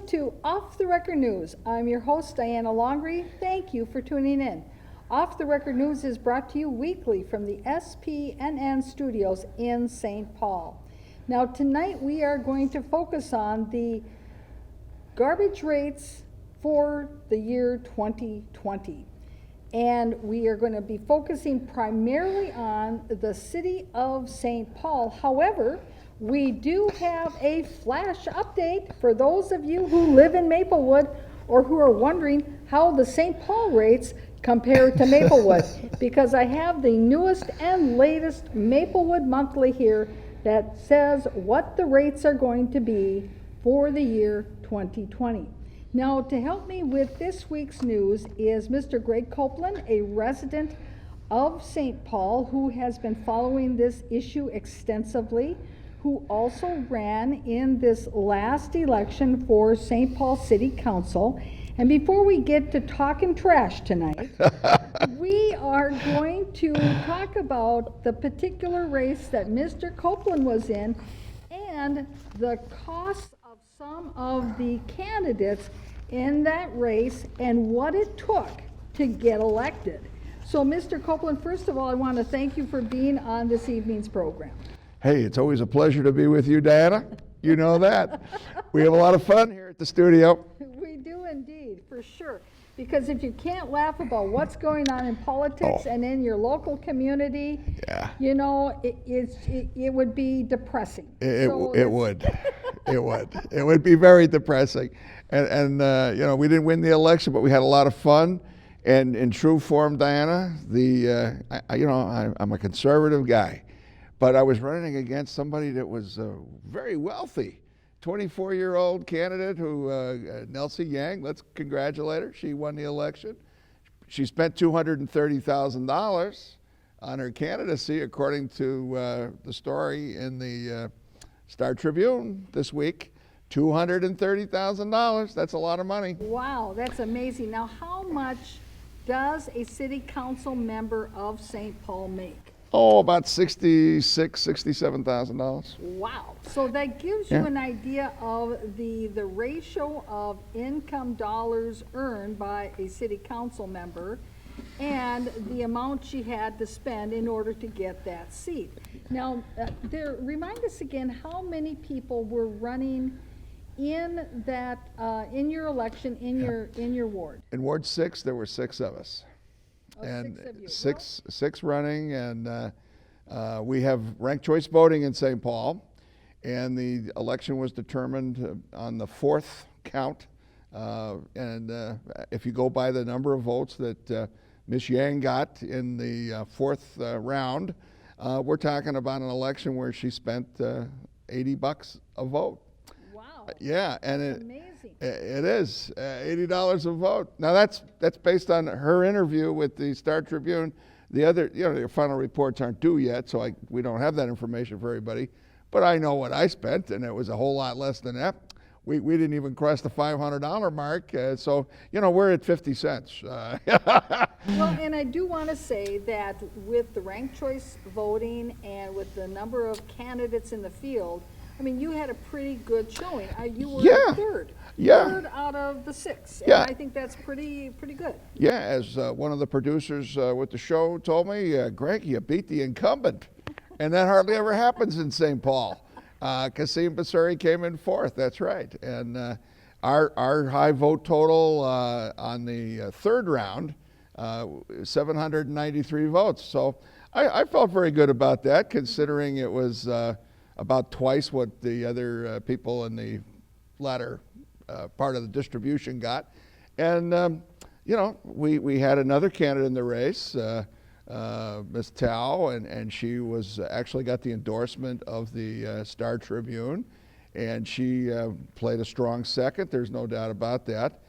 to Off the Record News. I'm your host, Diana Longry. Thank you for tuning in. Off the Record News is brought to you weekly from the SPNN studios in St. Paul. Now, tonight we are going to focus on the garbage rates for the year 2020. And we are going to be focusing primarily on the city of St. Paul. However, we do have a flash update for those of you who live in Maplewood or who are wondering how the St. Paul rates compare to Maplewood, because I have the newest and latest Maplewood Monthly here that says what the rates are going to be for the year 2020. Now, to help me with this week's news is Mr. Greg Copeland, a resident of St. Paul who has been following this issue extensively, who also ran in this last election for St. Paul City Council. And before we get to talking trash tonight, we are going to talk about the particular race that Mr. Copeland was in and the cost of some of the candidates in that race and what it took to get elected. So, Mr. Copeland, first of all, I want to thank you for being on this evening's program. Hey, it's always a pleasure to be with you, Diana. You know that. We have a lot of fun here at the studio. We do indeed, for sure. Because if you can't laugh about what's going on in politics and in your local community, you know, it would be depressing. It would. It would be very depressing. And you know, we didn't win the election, but we had a lot of fun. And in true form, Diana, I'm a conservative guy. But I was running against somebody that was very wealthy, 24-year-old candidate who, Nelsie Yang, let's congratulate her. She won the election. She spent $230,000 on her candidacy, according to the story in the Star Tribune this week. $230,000, that's a lot of money. Wow, that's amazing. Now, how much does a city council member of St. Paul make? Oh, about $67,000. Wow. So that gives you an idea of the ratio of income dollars earned by a city council member and the amount she had to spend in order to get that seat. Now, remind us again how many people were running in that in your election in your ward. In Ward 6, there were 6 of us. And six running, and we have ranked choice voting in St. Paul, and the election was determined on the 4th count. And if you go by the number of votes that Ms. Yang got in the 4th round, we're talking about an election where she spent $80 a vote. Wow. Yeah, and amazing. It is $80 a vote. Now that's based on her interview with the Star Tribune. The other, the final reports aren't due yet, so we don't have that information for everybody. But I know what I spent, and it was a whole lot less than that. We didn't even cross the $500 mark, so we're at 50 cents. Well, and I do want to say that with the ranked choice voting and with the number of candidates in the field, I mean, you had a pretty good showing. You were third. Third out of the 6. And I think that's pretty good. Yeah, as one of the producers with the show told me, Greg, you beat the incumbent. And that hardly ever happens in St. Paul. Kasim Basuri came in 4th, that's right. And our high vote total on the 3rd round, 793 votes. So I felt very good about that, considering it was about twice what the other people in the latter part of the distribution got. And, we had another candidate in the race, Ms. Tao, and she actually got the endorsement of the Star Tribune, and she played a strong second. There's no doubt about that.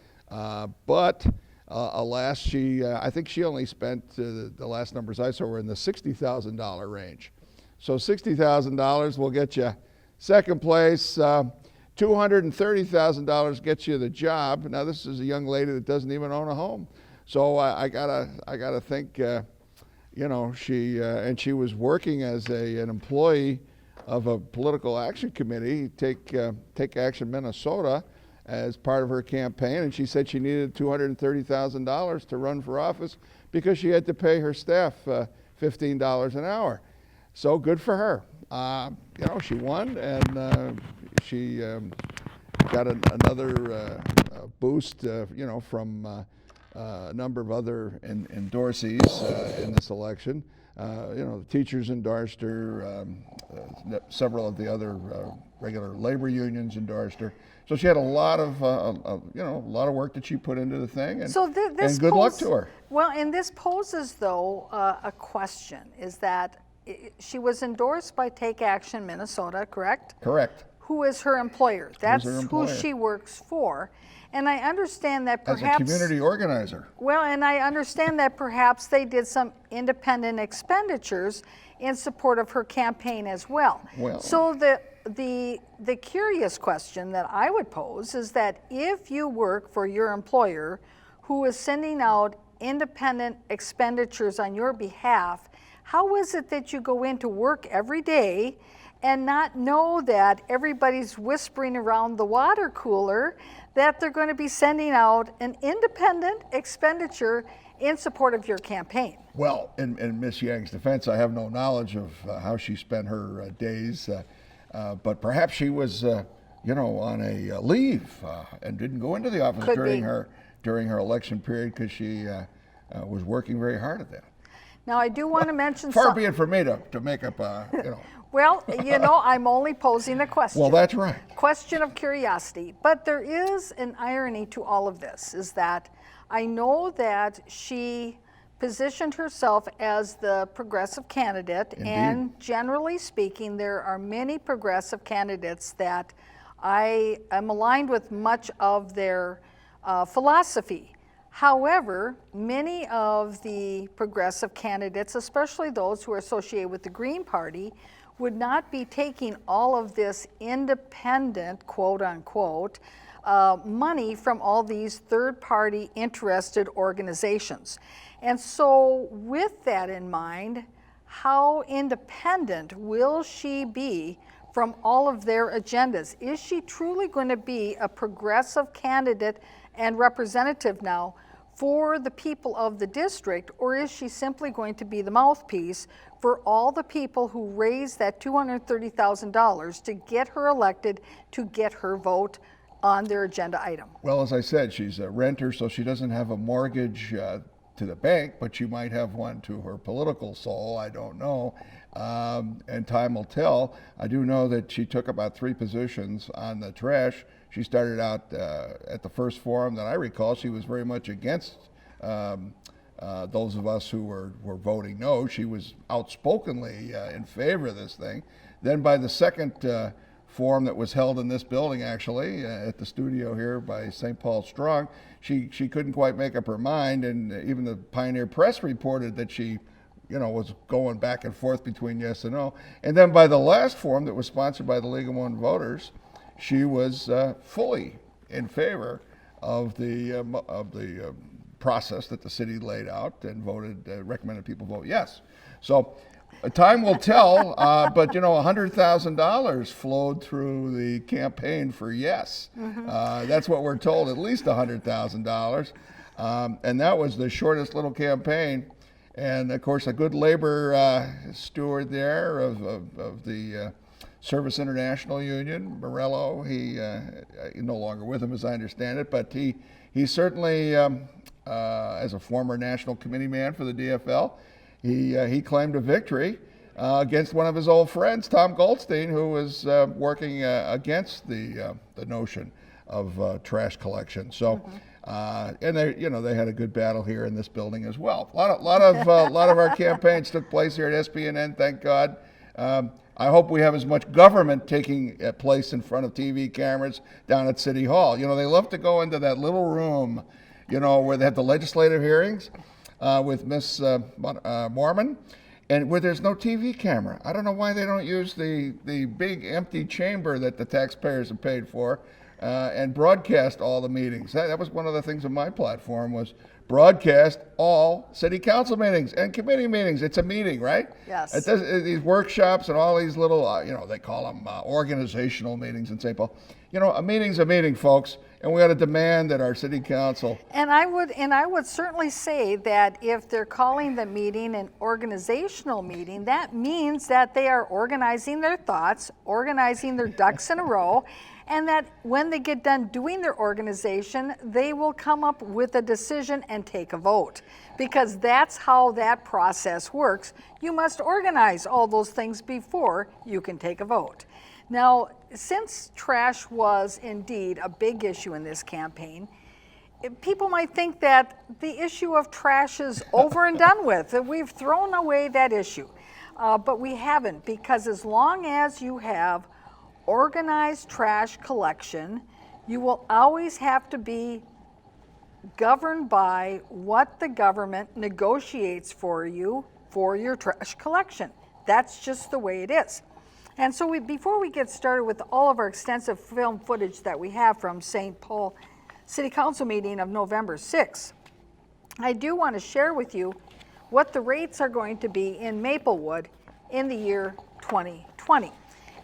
But alas, I think she only spent, the last numbers I saw were in the $60,000 range. So $60,000 will get you second place. $230,000 gets you the job. Now this is a young lady that doesn't even own a home. So I gotta think, she was working as an employee of a political action committee, Take Action Minnesota, as part of her campaign, and she said she needed $230,000 to run for office because she had to pay her staff $15 an hour. So good for her. She won, and she got another boost, from a number of other endorsees in this election. The teachers endorsed her. Several of the other regular labor unions endorsed her. So she had a lot of, a lot of work that she put into the thing, and, So and good luck to her. Well, and this poses, though, a question, is that she was endorsed by Take Action Minnesota, correct? Correct. Who is her employer? That's her employer. who she works for. And I understand that perhaps... As a community organizer. Well, and I understand that perhaps they did some independent expenditures in support of her campaign as well. Well, so the curious question that I would pose is that if you work for your employer who is sending out independent expenditures on your behalf, how is it that you go into work every day and not know that everybody's whispering around the water cooler that they're going to be sending out an independent expenditure in support of your campaign? Well, in Ms. Yang's defense, I have no knowledge of how she spent her days, but perhaps she was, on a leave and didn't go into the office during her election period because she was working very hard at that. Now, I do want to mention Far be it for me to make up, Well, I'm only posing a question. Well, that's right. Question of curiosity. But there is an irony to all of this, is that I know that she positioned herself as the progressive candidate. Indeed. And generally speaking, there are many progressive candidates that I am aligned with much of their philosophy. However, many of the progressive candidates, especially those who are associated with the Green Party, would not be taking all of this independent, quote unquote, money from all these third-party interested organizations. And so with that in mind, how independent will she be from all of their agendas? Is she truly going to be a progressive candidate and representative now for the people of the district, or is she simply going to be the mouthpiece for all the people who raised that $230,000 to get her elected, to get her vote on their agenda item? Well, as I said, she's a renter, so she doesn't have a mortgage to the bank, but she might have one to her political soul. I don't know. And time will tell. I do know that she took about 3 positions on the trash. She started out at the first forum that I recall. She was very much against those of us who were voting no. She was outspokenly in favor of this thing. Then by the second forum that was held in this building, actually, at the studio here by St. Paul Strong, she couldn't quite make up her mind, and even the Pioneer Press reported that she was going back and forth between yes and no. And then by the last forum that was sponsored by the League of Women Voters, she was fully in favor of the process that the city laid out and recommended people vote yes. So time will tell, but $100,000 flowed through the campaign for yes. Mm-hmm. That's what we're told, at least $100,000. And that was the shortest little campaign. And of course, a good labor steward there of the Service International Union, Morello, he no longer with him as I understand it, but he certainly, as a former national committee man for the DFL, he claimed a victory against one of his old friends, Tom Goldstein, who was working against the notion of trash collection. So, and they had a good battle here in this building as well. A lot of our campaigns took place here at SPNN, thank God. I hope we have as much government taking place in front of TV cameras down at City Hall. They love to go into that little room, where they have the legislative hearings with Miss Mormon, and where there's no TV camera. I don't know why they don't use the big empty chamber that the taxpayers have paid for and broadcast all the meetings. That was one of the things of my platform was broadcast all city council meetings and committee meetings. It's a meeting, right? Yes. These workshops and all these little, they call them organizational meetings in St. Paul. A meeting's a meeting, folks, and we got to demand that our city council. And I would certainly say that if they're calling the meeting an organizational meeting, that means that they are organizing their thoughts, organizing their ducks in a row, and that when they get done doing their organization, they will come up with a decision and take a vote. Because that's how that process works. You must organize all those things before you can take a vote. Now, since trash was indeed a big issue in this campaign, people might think that the issue of trash is over and done with, that we've thrown away that issue. But we haven't, because as long as you have organized trash collection, you will always have to be governed by what the government negotiates for you for your trash collection. That's just the way it is. And so before we get started with all of our extensive film footage that we have from St. Paul City Council meeting of November 6th, I do want to share with you what the rates are going to be in Maplewood in the year 2020.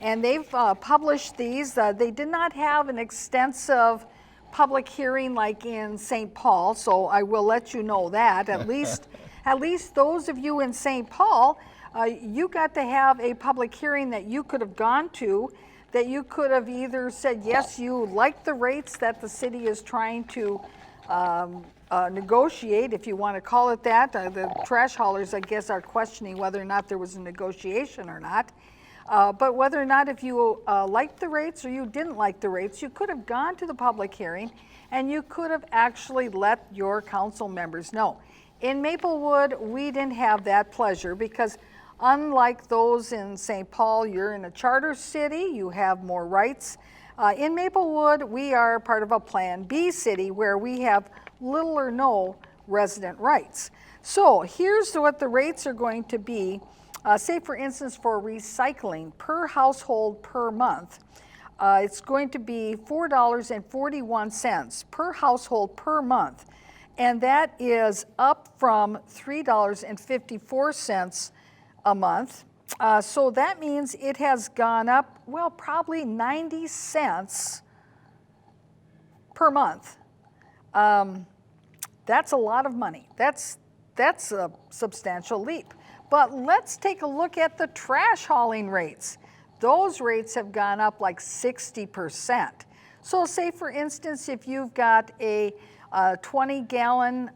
And they've published these. They did not have an extensive public hearing like in St. Paul, so I will let you know that. At least those of you in St. Paul, you got to have a public hearing that you could have gone to, that you could have either said, yes, you like the rates that the city is trying to negotiate, if you want to call it that. The trash haulers, I guess, are questioning whether or not there was a negotiation or not. But whether or not if you liked the rates or you didn't like the rates, you could have gone to the public hearing and you could have actually let your council members know. In Maplewood, we didn't have that pleasure because unlike those in St. Paul, you're in a charter city, you have more rights. In Maplewood, we are part of a Plan B city where we have little or no resident rights. So here's what the rates are going to be. Say for instance for recycling per household per month, it's going to be $4.41 per household per month, and that is up from $3.54 a month. So that means it has gone up, well, probably 90 cents per month. That's a lot of money. That's a substantial leap. But let's take a look at the trash hauling rates. Those rates have gone up like 60%. So say for instance, if you've got a 20-gallon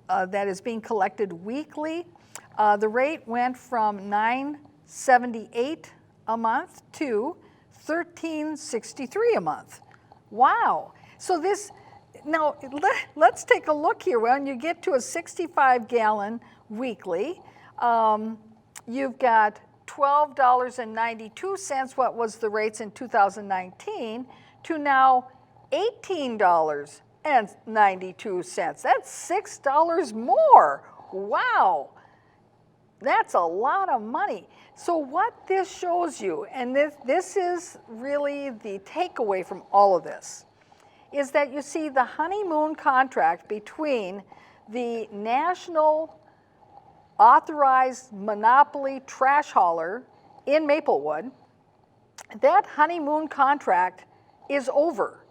that is being collected weekly, the rate went from $9.78 a month to $13.63 a month. Wow. So now let's take a look here. When you get to a 65-gallon weekly, you've got $12.92, what was the rates in 2019, to now $18.92. That's $6 more. Wow. That's a lot of money. So what this shows you, and this is really the takeaway from all of this, is that you see the honeymoon contract between the national authorized monopoly trash hauler in Maplewood. That honeymoon contract is over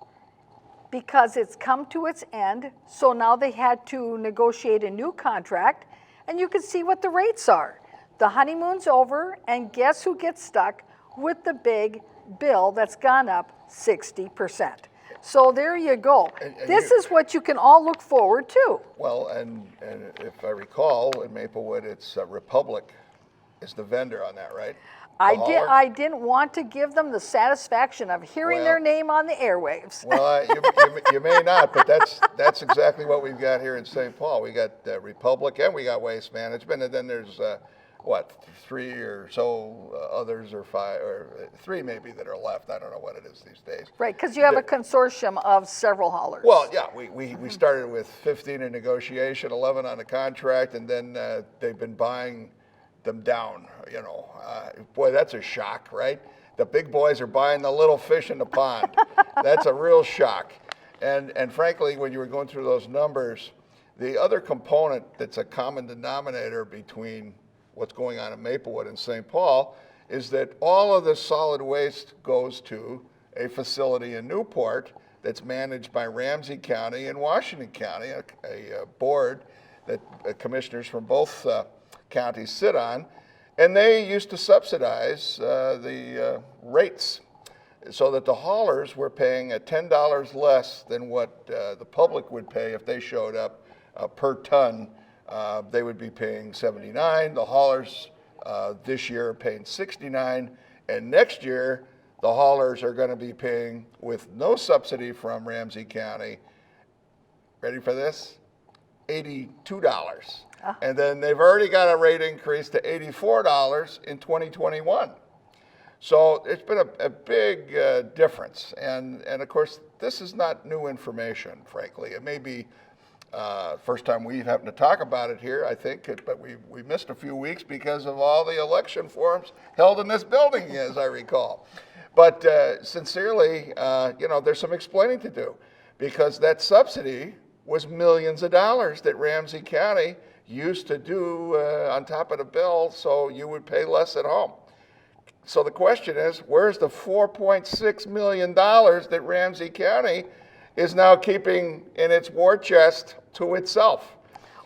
because it's come to its end. So now they had to negotiate a new contract, and you can see what the rates are. The honeymoon's over, and guess who gets stuck with the big bill that's gone up 60%. So there you go. This is what you can all look forward to. Well, and if I recall, in Maplewood, it's Republic is the vendor on that, right? I didn't want to give them the satisfaction of hearing their name on the airwaves. Well, you may not, but that's exactly what we've got here in St. Paul. We got Republic and we got Waste Management, and then there's three or so others, or five, or three maybe that are left. I don't know what it is these days. Right, because you have a consortium of several haulers. Well, yeah, we started with 15 in negotiation, 11 on the contract, and then they've been buying them down, boy, that's a shock, right? The big boys are buying the little fish in the pond. That's a real shock. And frankly, when you were going through those numbers, the other component that's a common denominator between what's going on in Maplewood and St. Paul is that all of the solid waste goes to a facility in Newport that's managed by Ramsey County and Washington County, a board that commissioners from both counties sit on, and they used to subsidize the rates so that the haulers were paying at $10 less than what the public would pay if they showed up per ton. They would be paying $79. The haulers this year are paying $69, and next year the haulers are going to be paying, with no subsidy from Ramsey County, ready for this? $82. And then they've already got a rate increase to $84 in 2021. So it's been a big difference. And of course, this is not new information, frankly. It may be first time we've happened to talk about it here, I think, but we missed a few weeks because of all the election forums held in this building, as I recall. But sincerely, there's some explaining to do, because that subsidy was millions of dollars that Ramsey County used to do on top of the bill, so you would pay less at home. So the question is, where's the $4.6 million that Ramsey County is now keeping in its war chest to itself?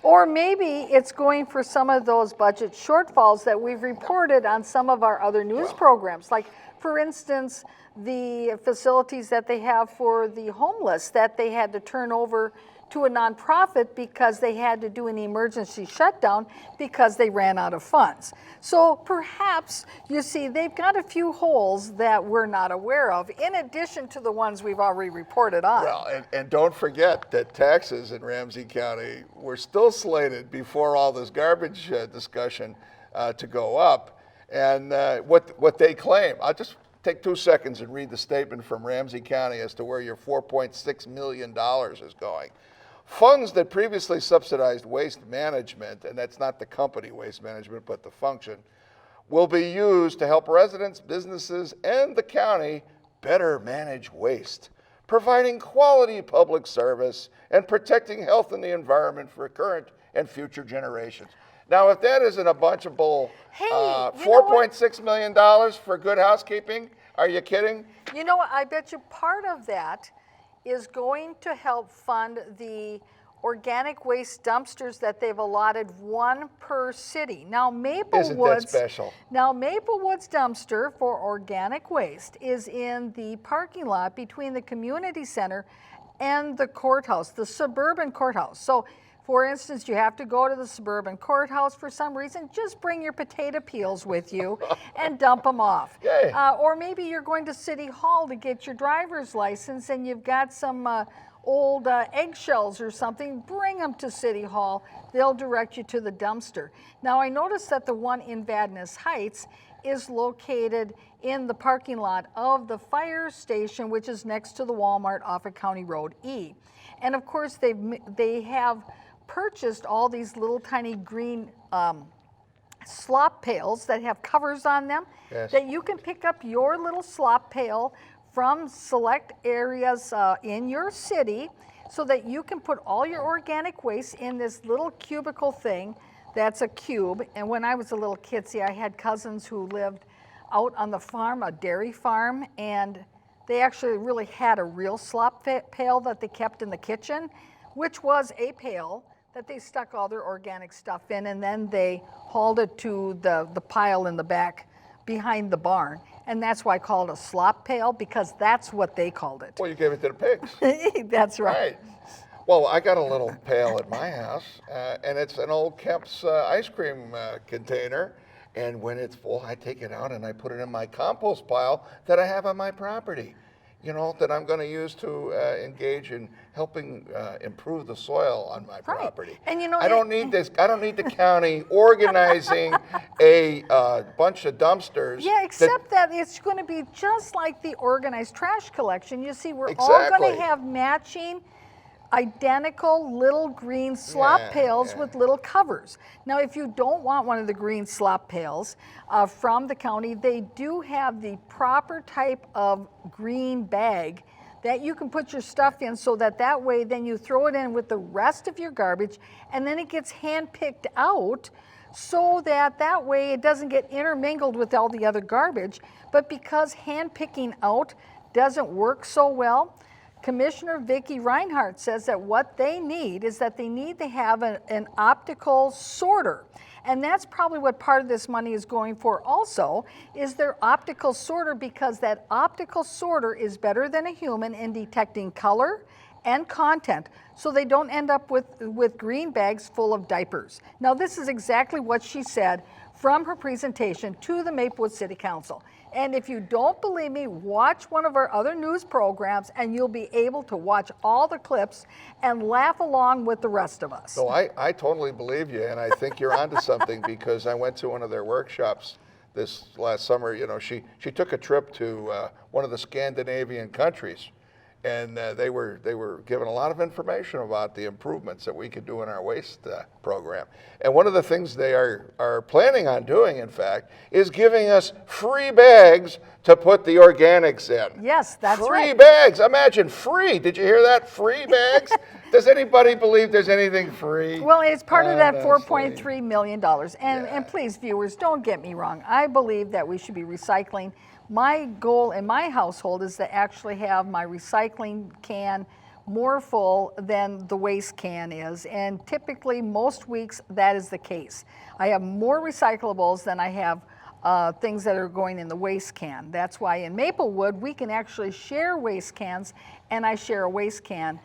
Or maybe it's going for some of those budget shortfalls that we've reported on some of our other news programs. Like, for instance, the facilities that they have for the homeless that they had to turn over to a nonprofit because they had to do an emergency shutdown because they ran out of funds. So perhaps, you see, they've got a few holes that we're not aware of, in addition to the ones we've already reported on. Well, and don't forget that taxes in Ramsey County were still slated before all this garbage discussion to go up. And what they claim, I'll just take 2 seconds and read the statement from Ramsey County as to where your $4.6 million is going. Funds that previously subsidized waste management, and that's not the company Waste Management, but the function, will be used to help residents, businesses, and the county better manage waste, providing quality public service and protecting health and the environment for current and future generations. Now, if that isn't a bunch of bull, $4.6 million for good housekeeping, are you kidding? You know what, I bet you part of that is going to help fund the organic waste dumpsters that they've allotted, one per city. Now, Isn't that special? Now, Maplewood's dumpster for organic waste is in the parking lot between the community center and the courthouse, the suburban courthouse. So, for instance, you have to go to the suburban courthouse for some reason, just bring your potato peels with you and dump them off. Or maybe you're going to City Hall to get your driver's license and you've got some old eggshells or something, bring them to City Hall. They'll direct you to the dumpster. Now, I noticed that the one in Vadnais Heights is located in the parking lot of the fire station, which is next to the Walmart off of County Road E. And of course, they have purchased all these little tiny green slop pails that have covers on them, that you can pick up your little slop pail from select areas in your city, so that you can put all your organic waste in this little cubicle thing that's a cube. And when I was a little kid, see, I had cousins who lived out on the farm, a dairy farm, and they actually really had a real slop pail that they kept in the kitchen, which was a pail that they stuck all their organic stuff in, and then they hauled it to the pile in the back behind the barn. And that's why I call it a slop pail, because that's what they called it. Well, you gave it to the pigs. That's right. Well, I got a little pail at my house, and it's an old Kemp's ice cream container. And when it's full, I take it out and I put it in my compost pile that I have on my property, that I'm going to use to engage in helping improve the soil on my property. And I don't need this. I don't need the county organizing a bunch of dumpsters. Yeah, except that it's going to be just like the organized trash collection. You see, we're all going to have matching identical little green slop Yeah, pails yeah. with little covers. Now, if you don't want one of the green slop pails from the county, they do have the proper type of green bag that you can put your stuff in, so that way then you throw it in with the rest of your garbage, and then it gets hand picked out, so that way it doesn't get intermingled with all the other garbage. But because hand picking out doesn't work so well, Commissioner Vicki Reinhardt says that what they need is that they need to have an optical sorter. And that's probably what part of this money is going for also, is their optical sorter, because that optical sorter is better than a human in detecting color and content, so they don't end up with green bags full of diapers. Now, this is exactly what she said from her presentation to the Maplewood City Council. And if you don't believe me, watch one of our other news programs, and you'll be able to watch all the clips and laugh along with the rest of us. So I totally believe you, and I think you're onto something, because I went to one of their workshops this last summer. You know, she took a trip to one of the Scandinavian countries, and they were given a lot of information about the improvements that we could do in our waste program. And one of the things they are planning on doing, in fact, is giving us free bags to put the organics in. Yes, that's free right. bags. Imagine free. Did you hear that? Free bags. Does anybody believe there's anything free? Well, it's part of that Honestly. $4.3 million. And please, viewers, don't get me wrong. I believe that we should be recycling. My goal in my household is to actually have my recycling can more full than the waste can is. And typically, most weeks, that is the case. I have more recyclables than I have things that are going in the waste can. That's why in Maplewood, we can actually share waste cans, and I share a waste can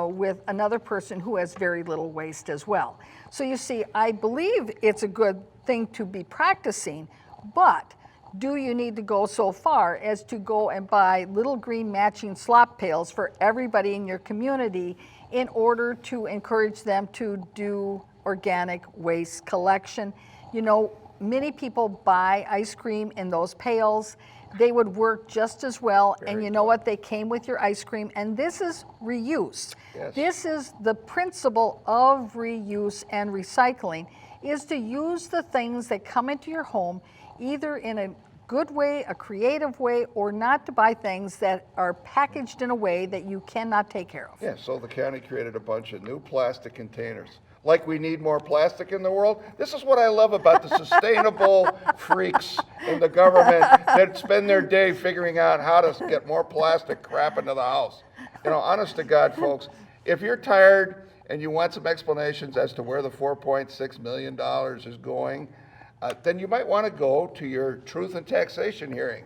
with another person who has very little waste as well. So you see, I believe it's a good thing to be practicing, but do you need to go so far as to go and buy little green matching slop pails for everybody in your community in order to encourage them to do organic waste collection? You know, many people buy ice cream in those pails. They would work just as well. And you know what? They came with your ice cream. And this is reuse. Yes. This is the principle of reuse and recycling, is to use the things that come into your home either in a good way, a creative way, or not to buy things that are packaged in a way that you cannot take care of. Yeah, so the county created a bunch of new plastic containers. Like we need more plastic in the world. This is what I love about the sustainable freaks in the government that spend their day figuring out how to get more plastic crap into the house. You know, honest to God, folks, if you're tired and you want some explanations as to where the $4.6 million is going, then you might want to go to your Truth and Taxation hearing.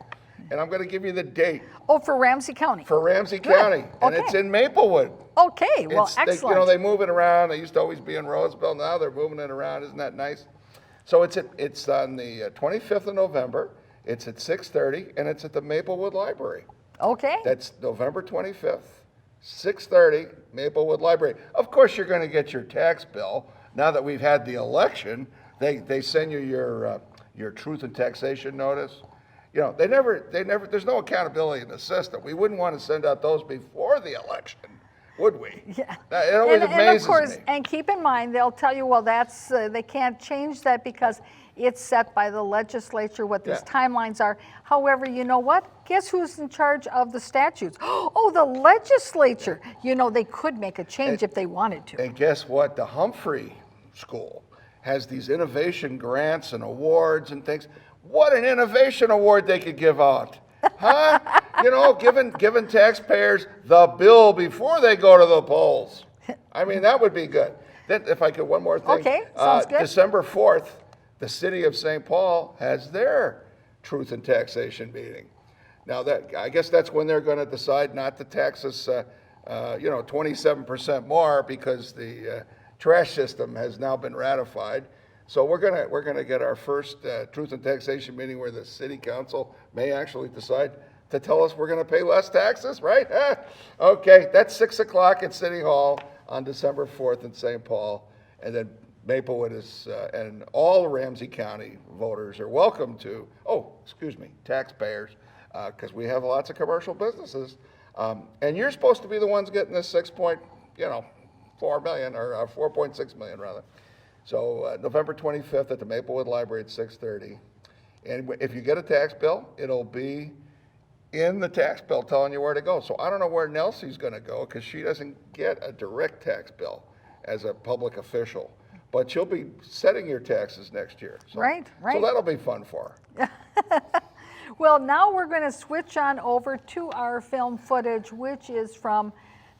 And I'm going to give you the date. Oh, for Ramsey County. For Ramsey Good. County. And Okay. it's in Maplewood. Okay, well, excellent. They move it around. They used to always be in Roseville. Now they're moving it around. Isn't that nice? So it's on the 25th of November. It's at 6:30, and it's at the Maplewood Library. Okay. That's November 25th, 6:30, Maplewood Library. Of course, you're going to get your tax bill. Now that we've had the election, they send you your Truth and Taxation notice. You know, they never, there's no accountability in the system. We wouldn't want to send out those before the election, would we? Yeah. It always and amazes of course, me. and keep in mind, they'll tell you, well, that's they can't change that because it's set by the legislature what these Yeah. timelines are. However, you know what? Guess who's in charge of the statutes? Oh, the legislature. You know, they could make a change if they wanted to. And guess what? The Humphrey School has these innovation grants and awards and things. What an innovation award they could give out. Huh? You know, giving taxpayers the bill before they go to the polls. I mean, that would be good. Then, if I could, one more thing. Okay, sounds good. December 4th, the city of St. Paul has their Truth and Taxation meeting. Now, I guess that's when they're going to decide not to tax us, 27% more because the trash system has now been ratified. So we're gonna get our first Truth and Taxation meeting where the city council may actually decide to tell us we're gonna pay less taxes, right? Okay, that's 6 o'clock at City Hall on December 4th in St. Paul. And then Maplewood is, and all Ramsey County voters are welcome to, taxpayers, because we have lots of commercial businesses. And you're supposed to be the ones getting this $4 million or 4.6 million rather. So November 25th at the Maplewood Library at 6:30. And if you get a tax bill, it'll be in the tax bill telling you where to go. So I don't know where Nelsie's going to go because she doesn't get a direct tax bill as a public official. But she'll be setting your taxes next year. So, Right. So that'll be fun for her. Well, now we're going to switch on over to our film footage, which is from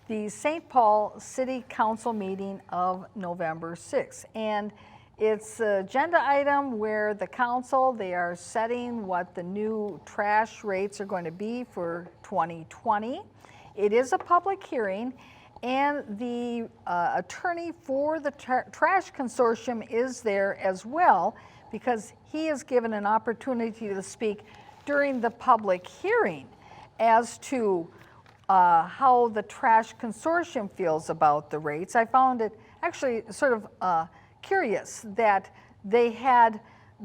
the St. Paul City Council meeting of November 6th. And it's an agenda item where the council, they are setting what the new trash rates are going to be for 2020. It is a public hearing, and the attorney for the trash consortium is there as well, because he is given an opportunity to speak during the public hearing as to how the trash consortium feels about the rates. I found it actually sort of curious that they had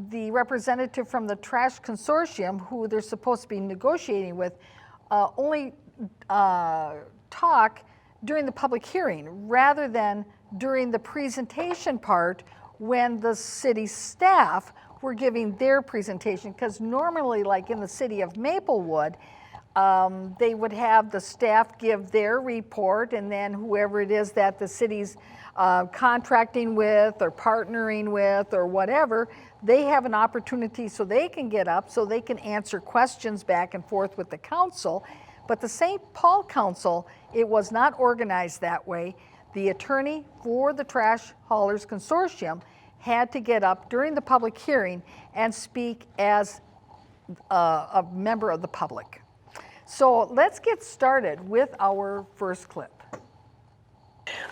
the representative from the trash consortium, who they're supposed to be negotiating with, only talk during the public hearing rather than during the presentation part when the city staff were giving their presentation. Because normally, like in the city of Maplewood, they would have the staff give their report, and then whoever it is that the city's contracting with or partnering with or whatever, they have an opportunity so they can get up, so they can answer questions back and forth with the council. But the St. Paul Council, it was not organized that way. The attorney for the Trash Haulers Consortium had to get up during the public hearing and speak as a member of the public. So let's get started with our first clip.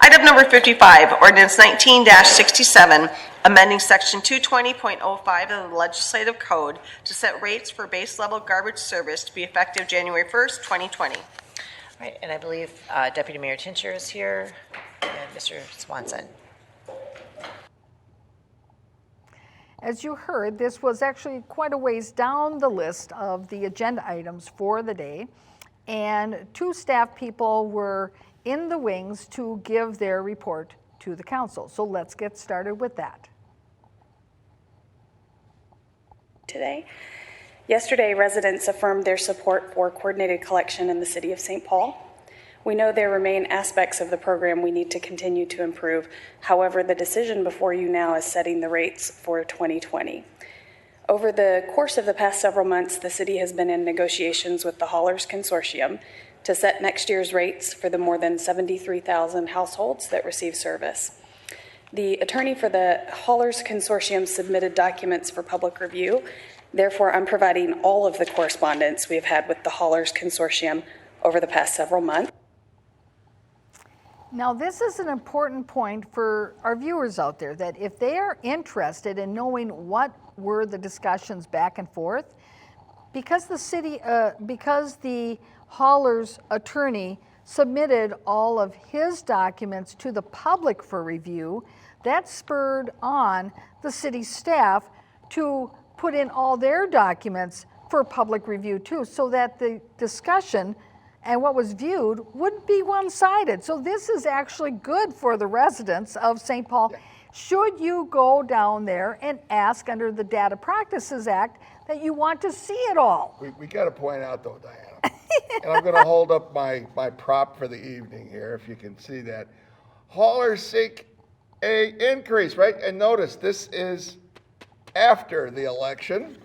Item number 55, ordinance 19-67, amending section 220.05 of the legislative code to set rates for base level garbage service to be effective January 1st, 2020. Right, and I believe Deputy Mayor Tincher is here and Mr. Swanson. As you heard, this was actually quite a ways down the list of the agenda items for the day, and two staff people were in the wings to give their report to the council. So let's get started with that. Today. Yesterday, residents affirmed their support for coordinated collection in the city of St. Paul. We know there remain aspects of the program we need to continue to improve. However, the decision before you now is setting the rates for 2020. Over the course of the past several months, the city has been in negotiations with the Haulers Consortium to set next year's rates for the more than 73,000 households that receive service. The attorney for the Haulers Consortium submitted documents for public review. Therefore, I'm providing all of the correspondence we've had with the Haulers Consortium over the past several months. Now, this is an important point for our viewers out there, that if they are interested in knowing what were the discussions back and forth, because the Haulers attorney submitted all of his documents to the public for review, that spurred on the city staff to put in all their documents for public review too, so that the discussion and what was viewed wouldn't be one-sided. So this is actually good for the residents of St. Paul. Yeah. Should you go down there and ask under the Data Practices Act that you want to see it all? We got to point out though, Diana, and I'm going to hold up my prop for the evening here, if you can see that. Haulers seek a increase, right? And notice this is after the election.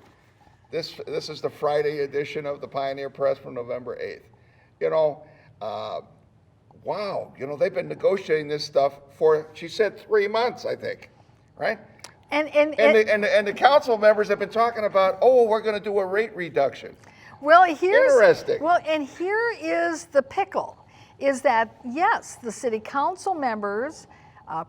This is the Friday edition of the Pioneer Press from November 8th. Wow, they've been negotiating this stuff for, she said, 3 months, I think, right? And the council members have been talking about, we're going to do a rate reduction. Well, interesting. Well, and here is the pickle, is that, yes, the city council members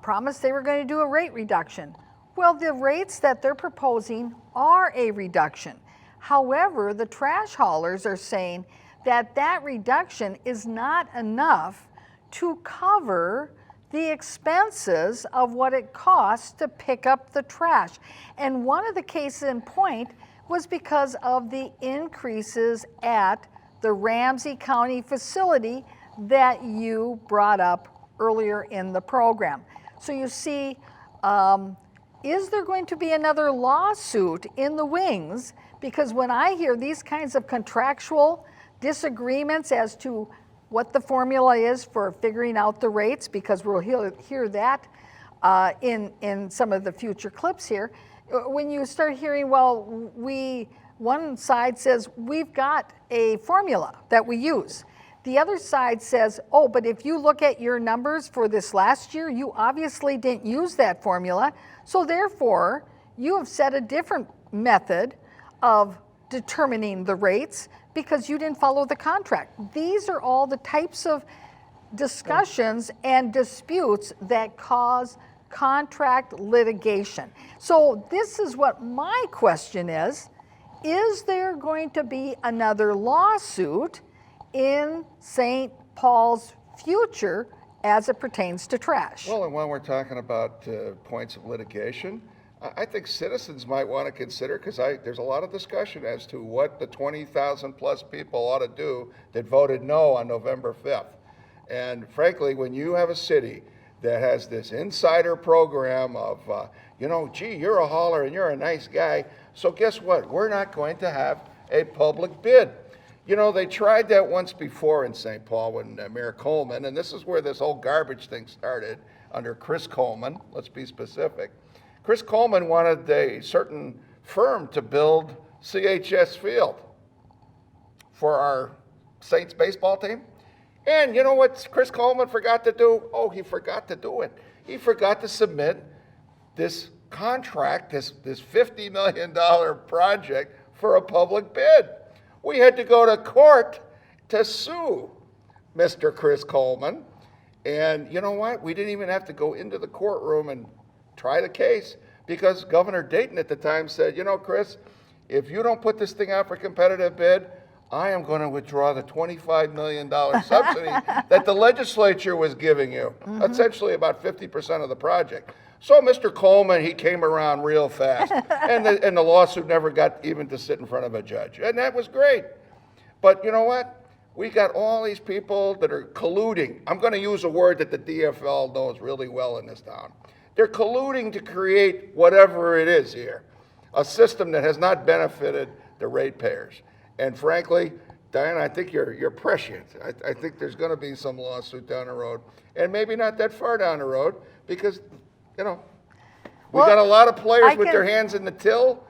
promised they were going to do a rate reduction. Well, the rates that they're proposing are a reduction. However, the trash haulers are saying that reduction is not enough to cover the expenses of what it costs to pick up the trash. And one of the cases in point was because of the increases at the Ramsey County facility that you brought up earlier in the program. So you see, is there going to be another lawsuit in the wings? Because when I hear these kinds of contractual disagreements as to what the formula is for figuring out the rates, because we'll hear that in some of the future clips here, when you start hearing, well, one side says we've got a formula that we use. The other side says, oh, but if you look at your numbers for this last year, you obviously didn't use that formula. So therefore, you have set a different method of determining the rates because you didn't follow the contract. These are all the types of discussions and disputes that cause contract litigation. So this is what my question is there going to be another lawsuit in St. Paul's future as it pertains to trash? Well, and when we're talking about points of litigation, I think citizens might want to consider, because there's a lot of discussion as to what the 20,000 plus people ought to do that voted no on November 5th. And frankly, when you have a city that has this insider program of, gee, you're a hauler and you're a nice guy, so guess what? We're not going to have a public bid. You know, they tried that once before in St. Paul when Mayor Coleman, and this is where this whole garbage thing started under Chris Coleman, let's be specific. Chris Coleman wanted a certain firm to build CHS Field for our Saints baseball team. And you know what Chris Coleman forgot to do? Oh, he forgot to do it. He forgot to submit this contract, this $50 million project for a public bid. We had to go to court to sue Mr. Chris Coleman. And you know what? We didn't even have to go into the courtroom and try the case, because Governor Dayton at the time said, Chris, if you don't put this thing out for competitive bid, I am going to withdraw the $25 million subsidy that the legislature was giving you, essentially about 50% of the project. So Mr. Coleman, he came around real fast, and the lawsuit never got even to sit in front of a judge, and that was great. But you know what? We got all these people that are colluding. I'm going to use a word that the DFL knows really well in this town. They're colluding to create whatever it is here, a system that has not benefited the ratepayers. And frankly, Diane, I think you're prescient. I think there's going to be some lawsuit down the road, and maybe not that far down the road, because we got a lot of players with their hands in the till,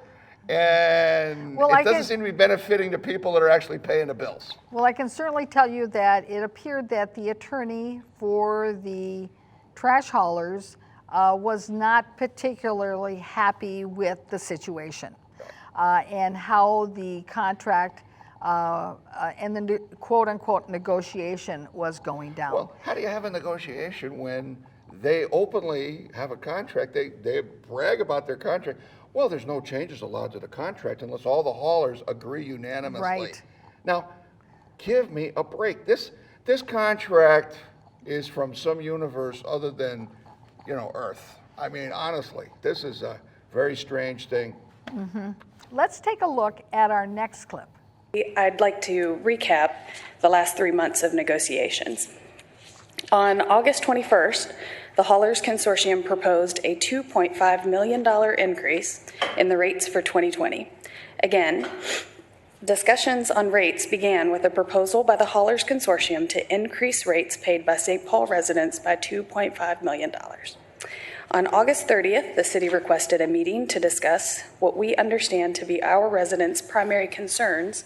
and it doesn't seem to be benefiting the people that are actually paying the bills. Well, I can certainly tell you that it appeared that the attorney for the trash haulers was not particularly happy with the situation and how the contract and the quote-unquote negotiation was going down. Well, how do you have a negotiation when they openly have a contract? They brag about their contract. Well, there's no changes allowed to the contract unless all the haulers agree unanimously. Right. Now, give me a break. This contract is from some universe other than, Earth. I mean, honestly, this is a very strange thing. Mm-hmm. Let's take a look at our next clip. I'd like to recap the last 3 months of negotiations. On August 21st, the Haulers Consortium proposed a $2.5 million increase in the rates for 2020. Again, discussions on rates began with a proposal by the Haulers Consortium to increase rates paid by St. Paul residents by $2.5 million. On August 30th, the city requested a meeting to discuss what we understand to be our residents' primary concerns: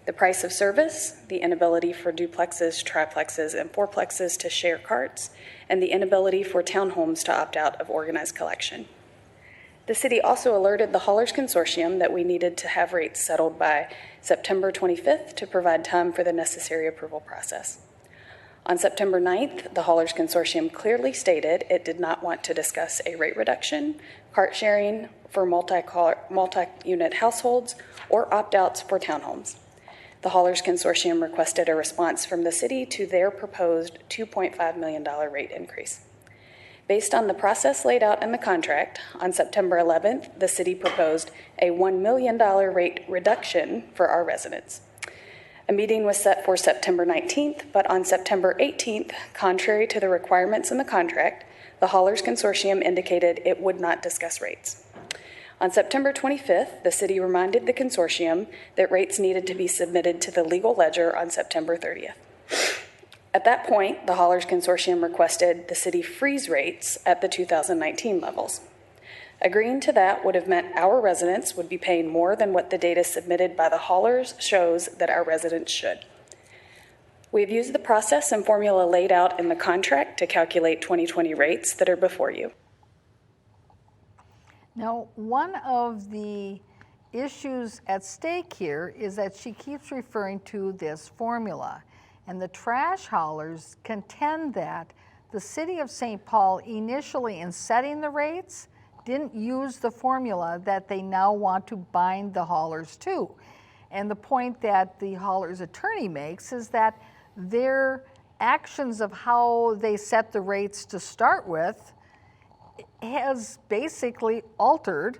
the price of service, the inability for duplexes, triplexes, and fourplexes to share carts, and the inability for townhomes to opt out of organized collection. The city also alerted the Haulers Consortium that we needed to have rates settled by September 25th to provide time for the necessary approval process. On September 9th, the Haulers Consortium clearly stated it did not want to discuss a rate reduction, cart sharing for multi-unit households, or opt-outs for townhomes. The Haulers Consortium requested a response from the city to their proposed $2.5 million rate increase. Based on the process laid out in the contract, on September 11th, the city proposed a $1 million rate reduction for our residents. A meeting was set for September 19th, but on September 18th, contrary to the requirements in the contract, the Haulers Consortium indicated it would not discuss rates. On September 25th, the city reminded the consortium that rates needed to be submitted to the legal ledger on September 30th. At that point, the Haulers Consortium requested the city freeze rates at the 2019 levels. Agreeing to that would have meant our residents would be paying more than what the data submitted by the haulers shows that our residents should. We've used the process and formula laid out in the contract to calculate 2020 rates that are before you. Now, one of the issues at stake here is that she keeps referring to this formula, and the trash haulers contend that the city of St. Paul initially in setting the rates didn't use the formula that they now want to bind the haulers to. And the point that the hauler's attorney makes is that their actions of how they set the rates to start with has basically altered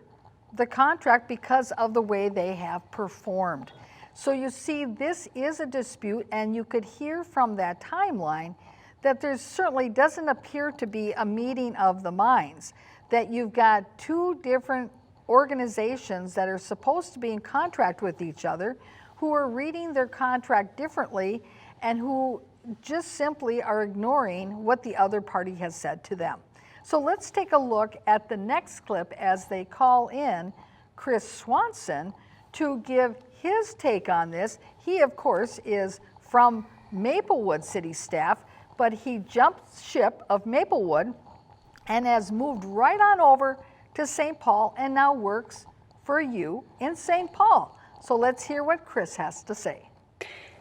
the contract because of the way they have performed. So you see, this is a dispute, and you could hear from that timeline that there certainly doesn't appear to be a meeting of the minds, that you've got two different organizations that are supposed to be in contract with each other who are reading their contract differently and who just simply are ignoring what the other party has said to them. So let's take a look at the next clip as they call in Chris Swanson to give his take on this. He, of course, is from Maplewood city staff, but he jumped ship of Maplewood and has moved right on over to St. Paul and now works for you in St. Paul. So let's hear what Chris has to say.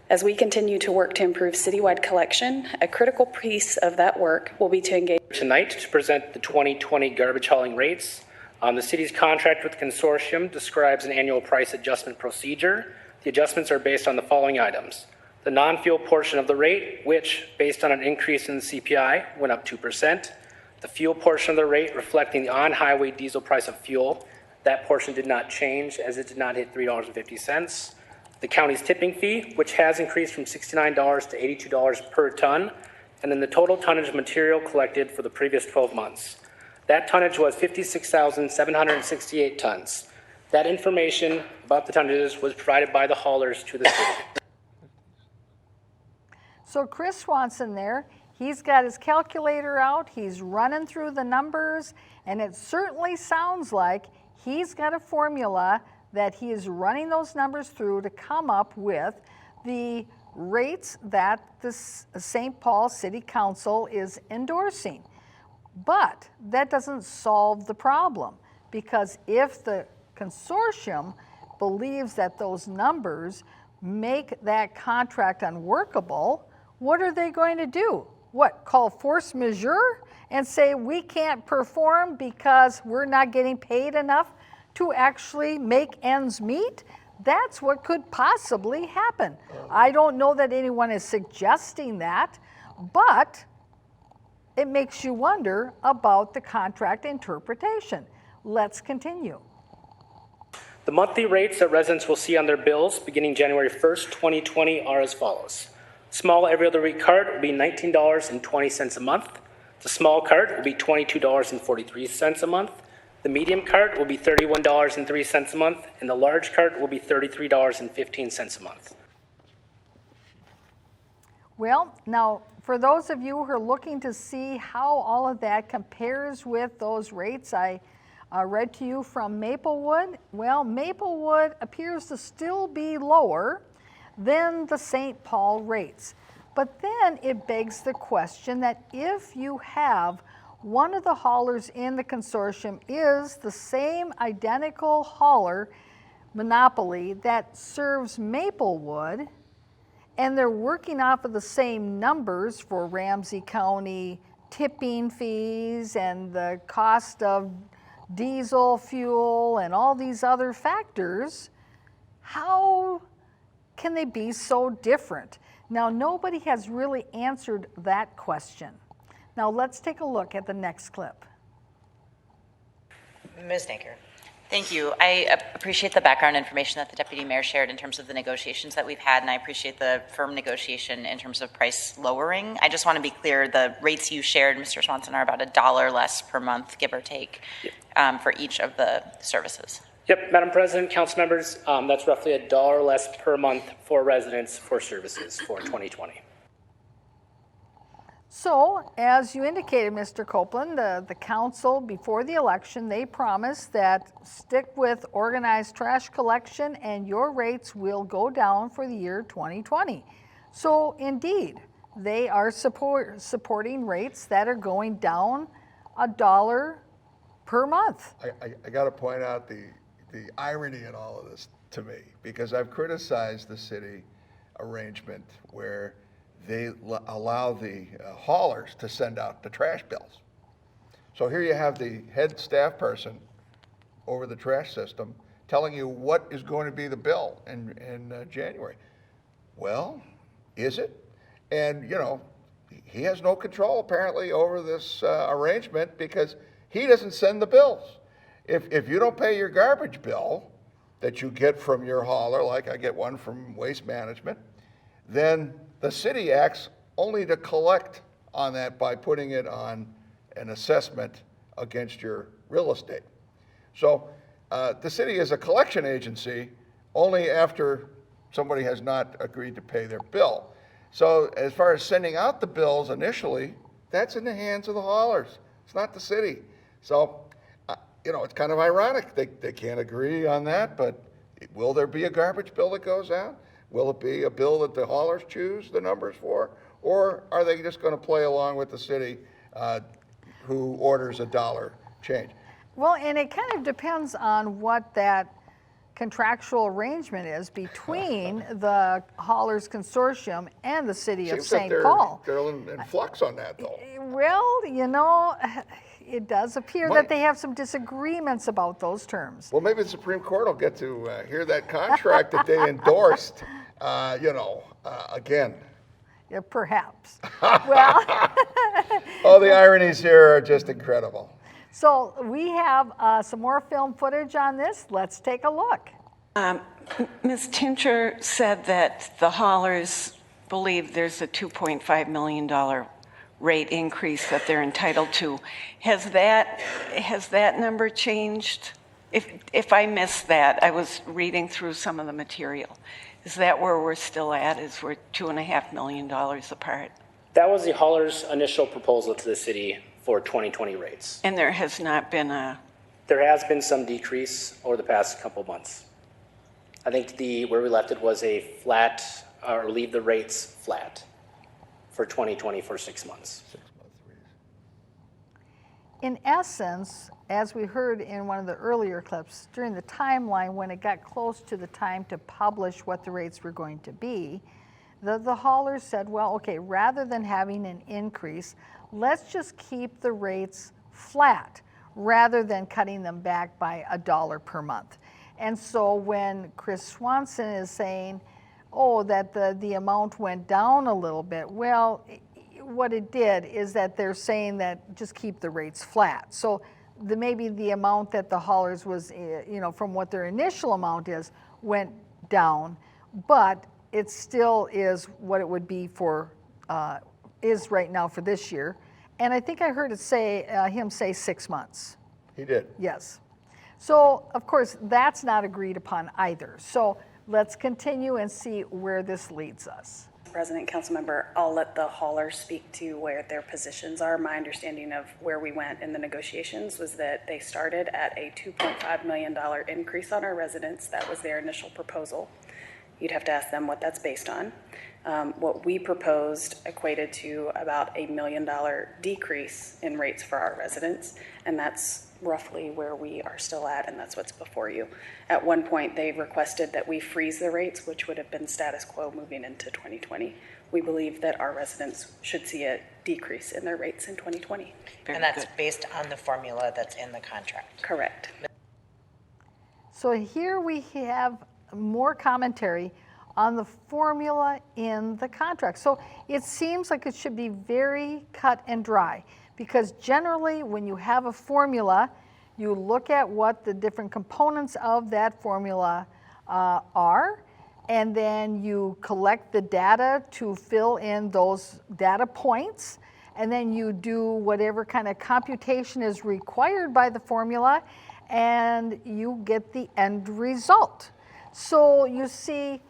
As we continue to work to improve citywide collection, a critical piece of that work will be to engage tonight to present the 2020 garbage hauling rates. The city's contract with the consortium describes an annual price adjustment procedure. The adjustments are based on the following items: the non-fuel portion of the rate, which, based on an increase in the CPI, went up 2%. The fuel portion of the rate reflecting the on-highway diesel price of fuel. That portion did not change as it did not hit $3.50. The county's tipping fee, which has increased from $69 to $82 per ton, and then the total tonnage of material collected for the previous 12 months. That tonnage was 56,768 tons. That information about the tonnages was provided by the haulers to the city. So Chris Swanson there, he's got his calculator out, he's running through the numbers, and it certainly sounds like he's got a formula that he is running those numbers through to come up with the rates that the St. Paul City Council is endorsing. But that doesn't solve the problem, because if the consortium believes that those numbers make that contract unworkable, what are they going to do? What, call force majeure and say we can't perform because we're not getting paid enough to actually make ends meet? That's what could possibly happen. I don't know that anyone is suggesting that, but it makes you wonder about the contract interpretation. Let's continue. The monthly rates that residents will see on their bills beginning January 1st, 2020 are as follows. Small every other week cart will be $19.20 a month. The small cart will be $22.43 a month. The medium cart will be $31.03 a month, and the large cart will be $33.15 a month. Well, now, for those of you who are looking to see how all of that compares with those rates I read to you from Maplewood, well, Maplewood appears to still be lower than the St. Paul rates. But then it begs the question that if you have one of the haulers in the consortium is the same identical hauler monopoly that serves Maplewood, and they're working off of the same numbers for Ramsey County tipping fees and the cost of diesel fuel and all these other factors, how can they be so different? Now, nobody has really answered that question. Now, let's take a look at the next clip. Ms. Naker. Thank you. I appreciate the background information that the deputy mayor shared in terms of the negotiations that we've had, and I appreciate the firm negotiation in terms of price lowering. I just want to be clear, the rates you shared, Mr. Swanson, are about $1 less per month, give or take, for each of the services. Yep, Madam President, council members, that's roughly $1 less per month for residents for services for 2020. So, as you indicated, Mr. Copeland, the council, before the election, they promised that stick with organized trash collection and your rates will go down for the year 2020. So, indeed, they are supporting rates that are going down $1 per month. I got to point out the irony in all of this to me, because I've criticized the city arrangement where they allow the haulers to send out the trash bills. So here you have the head staff person over the trash system telling you what is going to be the bill in January. Well, is it? And, you know, he has no control apparently over this arrangement because he doesn't send the bills. If you don't pay your garbage bill that you get from your hauler, like I get one from Waste Management, then the city acts only to collect on that by putting it on an assessment against your real estate. So the city is a collection agency only after somebody has not agreed to pay their bill. So as far as sending out the bills initially, that's in the hands of the haulers. It's not the city. So, you know, it's kind of ironic. They can't agree on that, but will there be a garbage bill that goes out? Will it be a bill that the haulers choose the numbers for? Or are they just going to play along with the city who orders $1 change? Well, and it kind of depends on what that contractual arrangement is between the haulers consortium and the city of St. Paul. They're in flux on that, though. Well, you know, it does appear that they have some disagreements about those terms. Well, maybe the Supreme Court will get to hear that contract that they endorsed, again. Yeah, perhaps. Well, Oh, the ironies here are just incredible. so we have some more film footage on this. Let's take a look. Ms. Tincher said that the haulers believe there's a $2.5 million rate increase that they're entitled to. Has that number changed? If I missed that, I was reading through some of the material. Is that where we're still at? Is we're $2.5 million apart? That was the hauler's initial proposal to the city for 2020 rates. And there has not been a, There has been some decrease over the past couple months. I think where we left it was a flat, or leave the rates flat for 2020 for 6 months. In essence, as we heard in one of the earlier clips, during the timeline when it got close to the time to publish what the rates were going to be, the haulers said, well, okay, rather than having an increase, let's just keep the rates flat rather than cutting them back by $1 per month. And so when Chris Swanson is saying, oh, that the amount went down a little bit, well, what it did is that they're saying that just keep the rates flat. So maybe the amount that the haulers was, from what their initial amount is, went down, but it still is what it would be for, is right now for this year. And I think I heard him say 6 months. He did. Yes. So, of course, that's not agreed upon either. So let's continue and see where this leads us. President, Councilmember, I'll let the haulers speak to where their positions are. My understanding of where we went in the negotiations was that they started at a $2.5 million increase on our residents. That was their initial proposal. You'd have to ask them what that's based on. What we proposed equated to about $1 million decrease in rates for our residents, and that's roughly where we are still at, and that's what's before you. At one point, they requested that we freeze the rates, which would have been status quo moving into 2020. We believe that our residents should see a decrease in their rates in 2020. And that's based on the formula that's in the contract. Correct. So here we have more commentary on the formula in the contract. So it seems like it should be very cut and dry, because generally when you have a formula, You look at what the different components of that formula are, and then you collect the data to fill in those data points, and then you do whatever kind of computation is required by the formula, and you get the end result. So you see,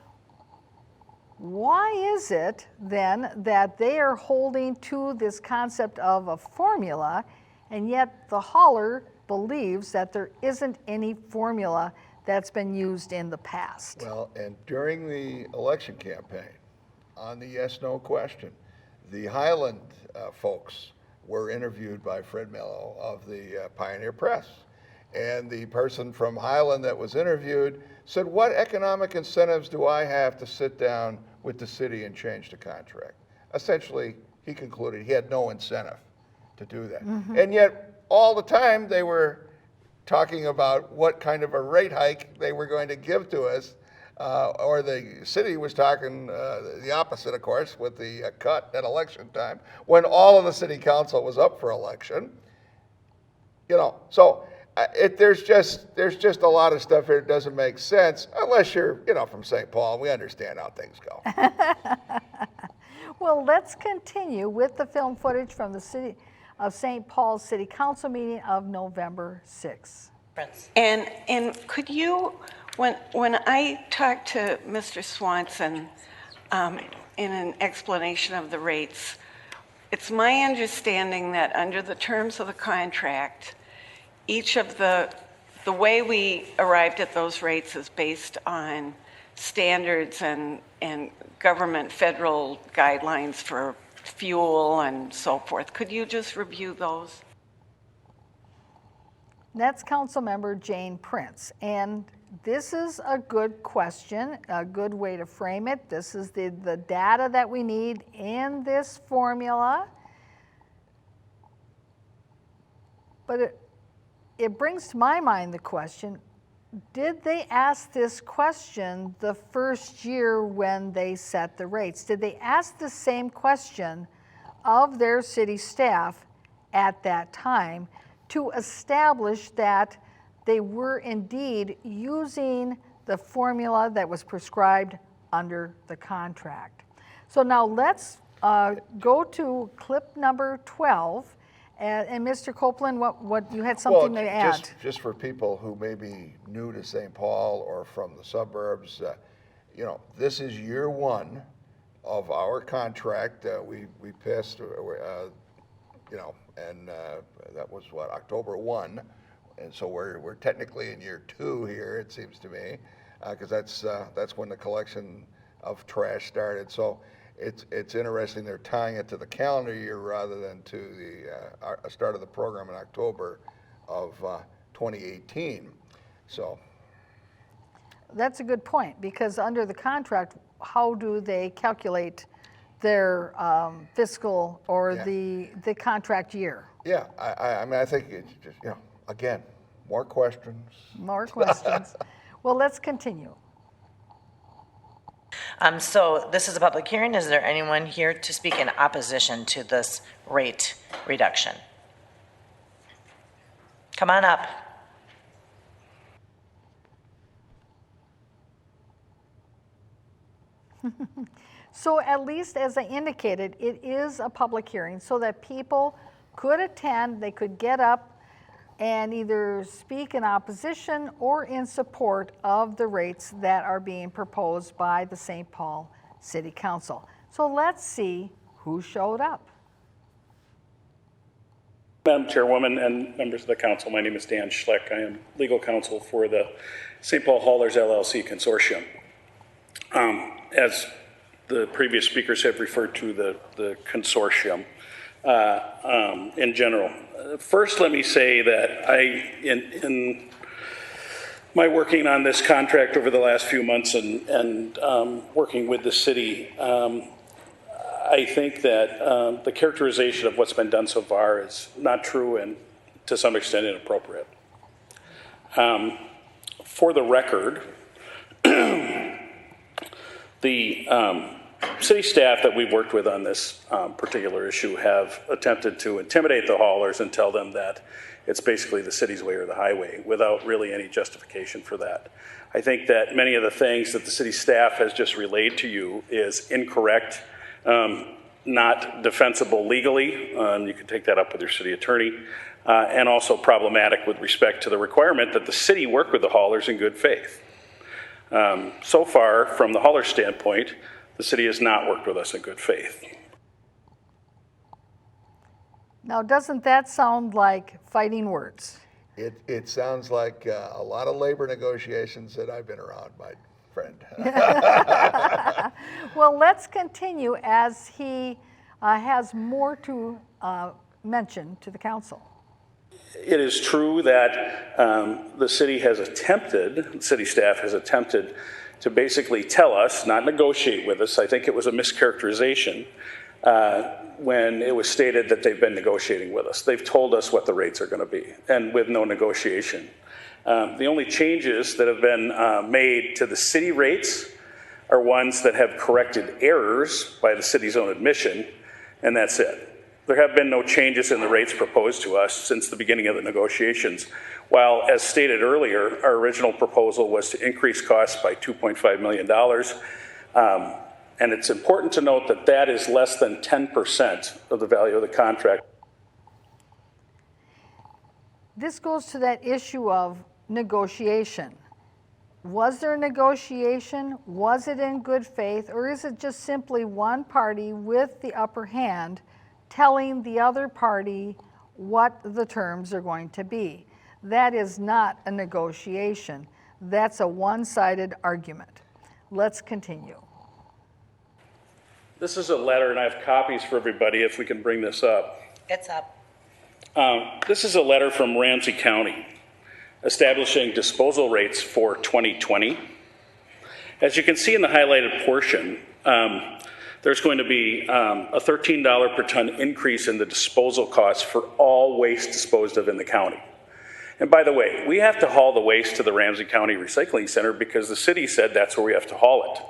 why is it then that they are holding to this concept of a formula, and yet the hauler believes that there isn't any formula that's been used in the past? Well, and during the election campaign, on the yes/no question, the Highland folks were interviewed by Fred Mello of the Pioneer Press. And the person from Highland that was interviewed said, what economic incentives do I have to sit down with the city and change the contract? Essentially, he concluded he had no incentive to do that. And yet, all the time, they were talking about what kind of a rate hike they were going to give to us, or the city was talking the opposite, of course, with the cut at election time, when all of the city council was up for election. You know, so there's just a lot of stuff here that doesn't make sense unless you're, from St. Paul. We understand how things go. Well, let's continue with the film footage from the city of St. Paul's City Council meeting of November 6th. And could you, when I talked to Mr. Swanson in an explanation of the rates, it's my understanding that under the terms of the contract, each of the way we arrived at those rates is based on standards and government federal guidelines for fuel and so forth. Could you just review those? That's Councilmember Jane Prince. And this is a good question, a good way to frame it. This is the data that we need in this formula. But it brings to my mind the question, did they ask this question the first year when they set the rates? Did they ask the same question of their city staff at that time to establish that they were indeed using the formula that was prescribed under the contract? So now let's go to clip number 12. And Mr. Copeland, what you had something to add? Just for people who may be new to St. Paul or from the suburbs, this is year one of our contract. We passed, and that was October 1, and so we're technically in year 2 here. It seems to me, because that's when the collection of trash started. So it's interesting they're tying it to the calendar year rather than to the start of the program in October of 2018. So that's a good point, because under the contract, how do they calculate their fiscal or the contract year? Yeah, I mean, I think it's just, again, more questions. More questions. Well, let's continue. So this is a public hearing. Is there anyone here to speak in opposition to this rate reduction? Come on up. So at least as I indicated, it is a public hearing so that people could attend, they could get up and either speak in opposition or in support of the rates that are being proposed by the St. Paul City Council. So let's see who showed up. Madam Chairwoman and members of the council, my name is Dan Schleck. I am legal counsel for the St. Paul Haulers LLC Consortium. As the previous speakers have referred to the consortium in general. First, let me say that in my working on this contract over the last few months and working with the city, I think that the characterization of what's been done so far is not true and to some extent inappropriate. For the record, the City staff that we've worked with on this particular issue have attempted to intimidate the haulers and tell them that it's basically the city's way or the highway without really any justification for that. I think that many of the things that the city staff has just relayed to you is incorrect, not defensible legally. You can take that up with your city attorney, and also problematic with respect to the requirement that the city work with the haulers in good faith. So far, from the hauler standpoint, the city has not worked with us in good faith. Now, doesn't that sound like fighting words? It sounds like a lot of labor negotiations that I've been around, my friend. Well, let's continue as he has more to mention to the council. It is true that the city staff has attempted to basically tell us, not negotiate with us. I think it was a mischaracterization when it was stated that they've been negotiating with us. They've told us what the rates are going to be, and with no negotiation. The only changes that have been made to the city rates are ones that have corrected errors by the city's own admission, and that's it. There have been no changes in the rates proposed to us since the beginning of the negotiations. While, as stated earlier, our original proposal was to increase costs by $2.5 million. And it's important to note that that is less than 10% of the value of the contract. This goes to that issue of negotiation. Was there a negotiation? Was it in good faith? Or is it just simply one party with the upper hand telling the other party what the terms are going to be? That is not a negotiation. That's a one-sided argument. Let's continue. This is a letter, and I have copies for everybody if we can bring this up. It's up. This is a letter from Ramsey County establishing disposal rates for 2020. As you can see in the highlighted portion, there's going to be a $13 per ton increase in the disposal costs for all waste disposed of in the county. And by the way, we have to haul the waste to the Ramsey County Recycling Center because the city said that's where we have to haul it.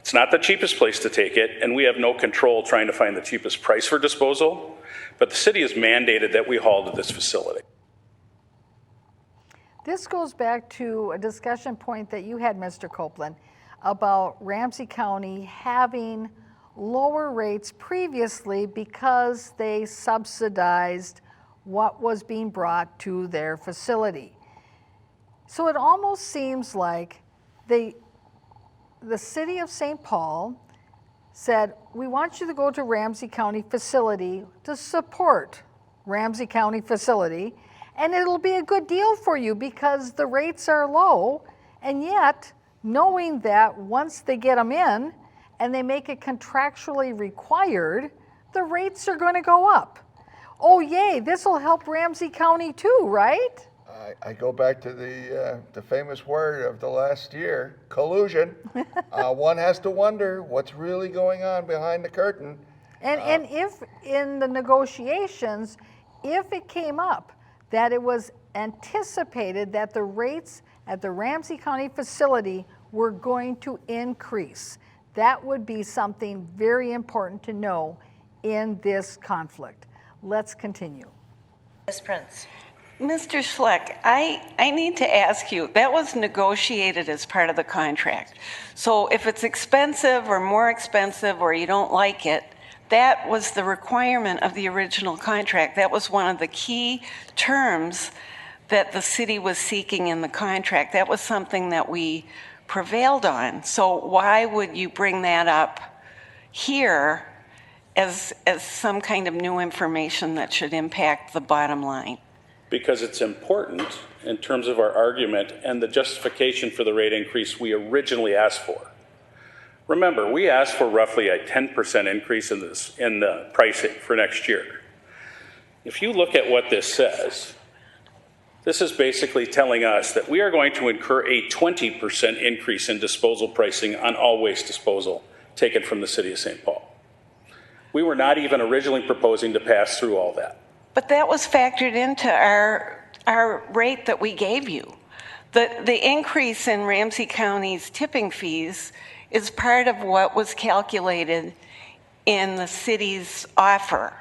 It's not the cheapest place to take it, and we have no control trying to find the cheapest price for disposal, but the city has mandated that we haul to this facility. This goes back to a discussion point that you had, Mr. Copeland, about Ramsey County having lower rates previously because they subsidized what was being brought to their facility. So it almost seems like the city of St. Paul said, we want you to go to Ramsey County facility to support Ramsey County facility, and it'll be a good deal for you because the rates are low, and yet knowing that once they get them in and they make it contractually required, the rates are going to go up. Oh, yay, this will help Ramsey County too, right? I go back to the famous word of the last year, collusion. One has to wonder what's really going on behind the curtain. And if in the negotiations, if it came up that it was anticipated that the rates at the Ramsey County facility were going to increase, that would be something very important to know in this conflict. Let's continue. Ms. Prince. Mr. Schleck, I need to ask you, that was negotiated as part of the contract. So if it's expensive or more expensive or you don't like it, that was the requirement of the original contract. That was one of the key terms that the city was seeking in the contract. That was something that we prevailed on. So why would you bring that up here as some kind of new information that should impact the bottom line? Because it's important in terms of our argument and the justification for the rate increase we originally asked for. Remember, we asked for roughly a 10% increase in the pricing for next year. If you look at what this says, this is basically telling us that we are going to incur a 20% increase in disposal pricing on all waste disposal taken from the city of St. Paul. We were not even originally proposing to pass through all that. But that was factored into our rate that we gave you. The increase in Ramsey County's tipping fees is part of what was calculated in the city's offer.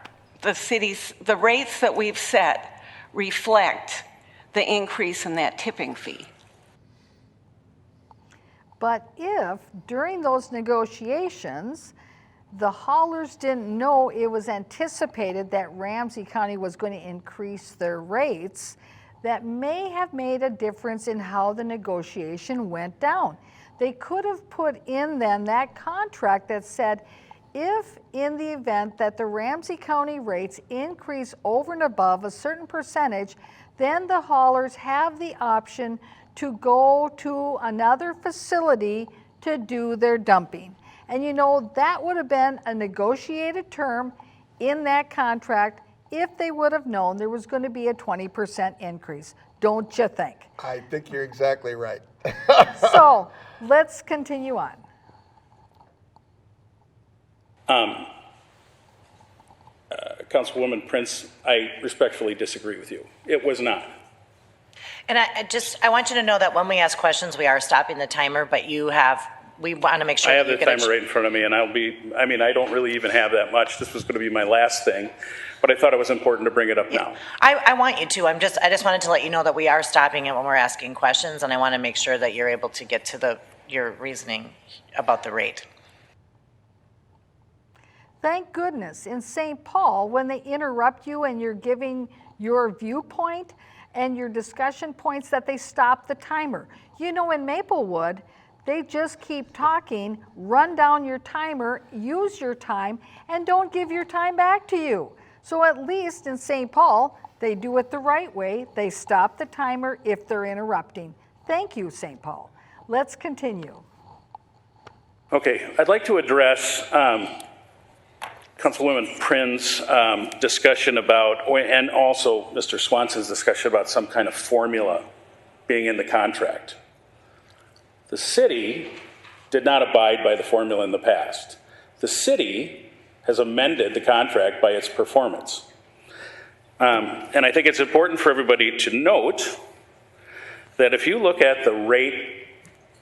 The rates that we've set reflect the increase in that tipping fee. But if during those negotiations, the haulers didn't know it was anticipated that Ramsey County was going to increase their rates, that may have made a difference in how the negotiation went down. They could have put in then that contract that said, if in the event that the Ramsey County rates increase over and above a certain percentage, then the haulers have the option to go to another facility to do their dumping. And you know, that would have been a negotiated term in that contract if they would have known there was going to be a 20% increase. Don't you think? I think you're exactly right. So let's continue on. Councilwoman Prince, I respectfully disagree with you. It was not. And I want you to know that when we ask questions, we are stopping the timer, but we want to make sure. I have that the you get timer right in front of me, and I don't really even have that much. This was going to be my last thing, but I thought it was important to bring it up now. I want you to. I just wanted to let you know that we are stopping it when we're asking questions, and I want to make sure that you're able to get to your reasoning about the rate. Thank goodness in St. Paul, when they interrupt you and you're giving your viewpoint and your discussion points, that they stop the timer. You know, in Maplewood, they just keep talking, run down your timer, use your time, and don't give your time back to you. So at least in St. Paul, they do it the right way. They stop the timer if they're interrupting. Thank you, St. Paul. Let's continue. Okay, I'd like to address Councilwoman Prin's discussion about, and also Mr. Swanson's discussion about some kind of formula being in the contract. The city did not abide by the formula in the past. The city has amended the contract by its performance. And I think it's important for everybody to note that if you look at the rate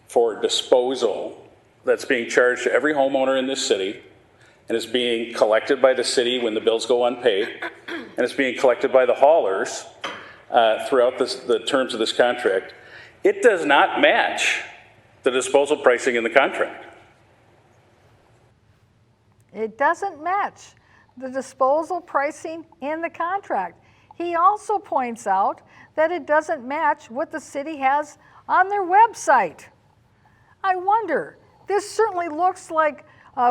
for disposal that's being charged to every homeowner in this city, and is being collected by the city when the bills go unpaid, and it's being collected by the haulers throughout the terms of this contract, it does not match the disposal pricing in the contract. It doesn't match the disposal pricing in the contract. He also points out that it doesn't match what the city has on their website. I wonder, this certainly looks like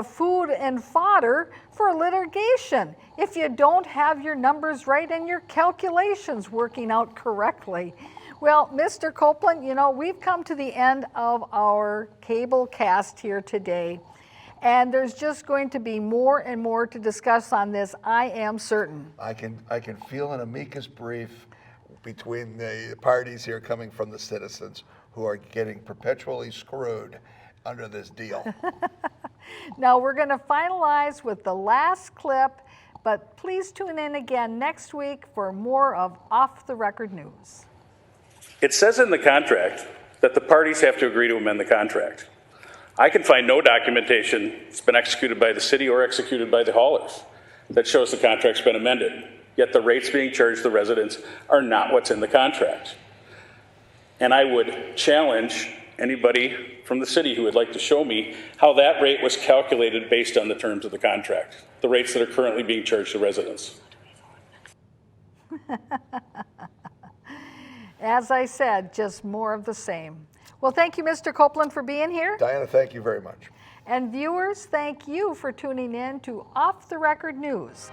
food and fodder for litigation if you don't have your numbers right and your calculations working out correctly. Well, Mr. Copeland, you know, we've come to the end of our cable cast here today, and there's just going to be more and more to discuss on this, I am certain. I can feel an amicus brief between the parties here coming from the citizens who are getting perpetually screwed under this deal. Now we're going to finalize with the last clip, but please tune in again next week for more of Off the Record News. It says in the contract that the parties have to agree to amend the contract. I can find no documentation that's been executed by the city or executed by the haulers that shows the contract's been amended, yet the rates being charged the residents are not what's in the contract. And I would challenge anybody from the city who would like to show me how that rate was calculated based on the terms of the contract, the rates that are currently being charged to residents. As I said, just more of the same. Well, thank you, Mr. Copeland, for being here. Diana, thank you very much. And viewers, thank you for tuning in to Off the Record News.